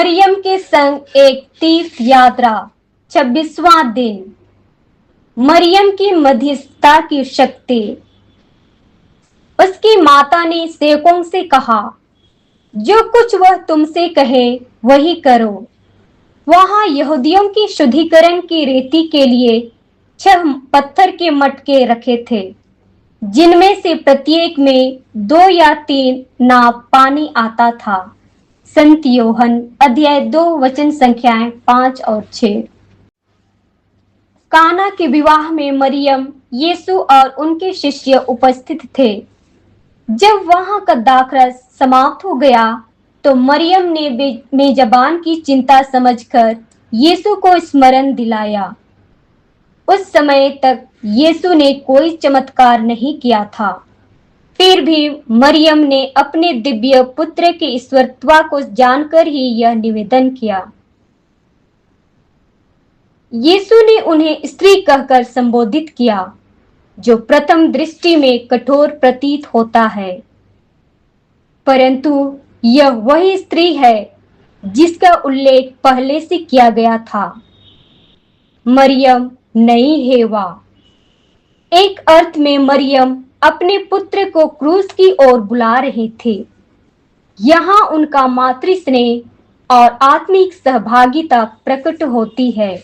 मरियम के संग एक तीर्थ यात्रा 26वां दिन। मरियम की मध्यस्थता की शक्ति। उसकी माता ने सेवकों से कहा, जो कुछ वह तुमसे कहे वही करो। वहां यहूदियों की शुद्धिकरण की रीति के लिए 6 पत्थर के मटके रखे थे, जिनमें से प्रत्येक में 2 या 3 नाप पानी आता था। संत योहन अध्याय 2 वचन संख्याएं 5 और 6। काना के विवाह में मरियम, यीशु और उनके शिष्य उपस्थित थे। जब वहां का दाखरस समाप्त हो गया तो मरियम ने मेजबान की चिंता समझकर यीशु को स्मरण दिलाया। उस समय तक यीशु ने कोई चमत्कार नहीं किया था, फिर भी मरियम ने अपने दिव्य पुत्र के ईश्वरत्व को जानकर ही यह निवेदन किया। यीशु ने उन्हें स्त्री कहकर संबोधित किया, जो प्रथम दृष्टि में कठोर प्रतीत होता है, परंतु यह वही स्त्री है जिसका उल्लेख पहले से किया गया था। मरियम नई हेवा। एक अर्थ में मरियम अपने पुत्र को क्रूस की ओर बुला रही थी। यहाँ उनका मातृ स्नेह और आत्मिक सहभागिता प्रकट होती है।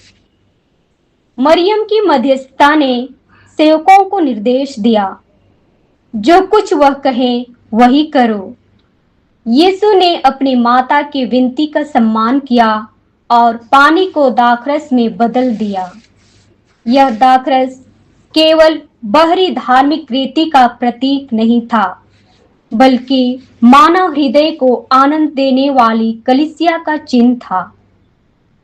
मरियम की मध्यस्थता ने सेवकों को निर्देश दिया, जो कुछ वह कहें वही करो। यीशु ने अपनी माता की विनती का सम्मान किया और पानी को दाखरस में बदल दिया। यह दाखरस केवल बाहरी धार्मिक रीति का प्रतीक नहीं था, बल्कि मानव हृदय को आनंद देने वाली कलीसिया का चिन्ह था।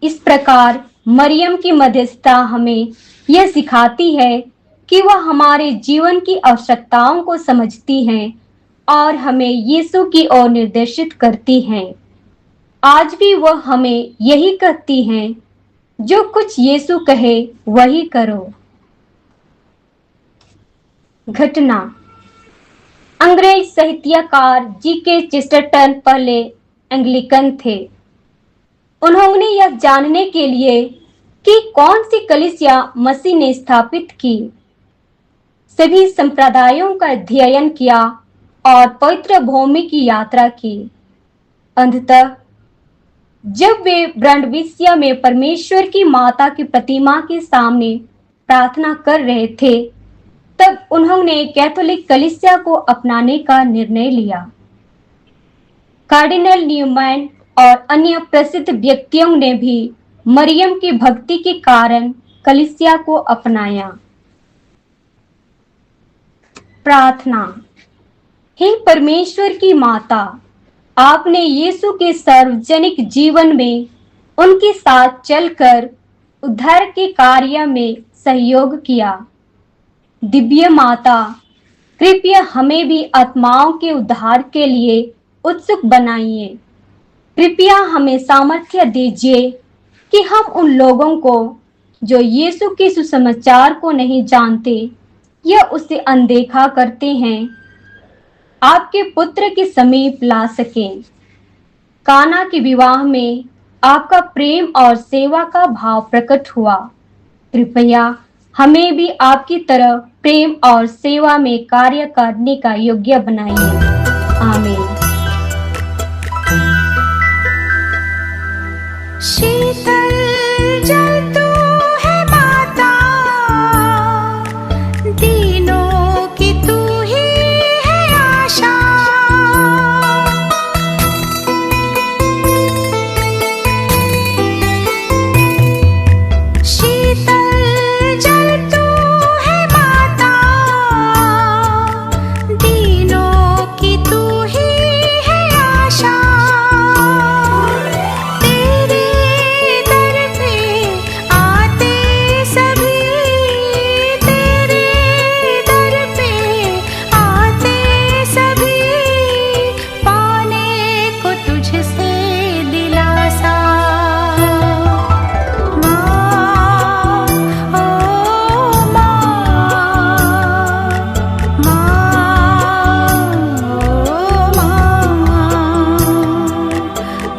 इस प्रकार मरियम की मध्यस्थता हमें यह सिखाती है कि वह हमारे जीवन की आवश्यकताओं को समझती हैं और हमें यीशु की ओर निर्देशित करती हैं। आज भी वह हमें यही कहती हैं, जो कुछ यीशु कहे वही करो। घटना। अंग्रेज साहित्यकार जी.के. चेस्टरटन पहले एंग्लिकन थे। उन्होंने यह जानने के लिए कि कौन सी कलीसिया मसीह ने स्थापित की, सभी संप्रदायों का अध्ययन किया और पवित्र भूमि की यात्रा की। अंततः जब वे ब्रंडविसिया में परमेश्वर की माता की प्रतिमा के सामने प्रार्थना कर रहे थे, तब उन्होंने कैथोलिक कलीसिया को अपनाने का निर्णय लिया। कार्डिनल न्यूमैन और अन्य प्रसिद्ध व्यक्तियों ने भी मरियम की भक्ति के कारण कलीसिया को अपनाया। प्रार्थना। हे परमेश्वर की माता, आपने यीशु के सार्वजनिक जीवन में उनके साथ चलकर उद्धार के कार्य में सहयोग किया। दिव्य माता, कृपया हमें भी आत्माओं के उद्धार के लिए उत्सुक बनाइए। कृपया हमें सामर्थ्य दीजिए कि हम उन लोगों को जो यीशु के सुसमाचार को नहीं जानते या उसे अनदेखा करते हैं, आपके पुत्र के समीप ला सकें। काना के विवाह में आपका प्रेम और सेवा का भाव प्रकट हुआ। कृपया हमें भी आपकी तरह प्रेम और सेवा में कार्य करने का योग्य बनाइए।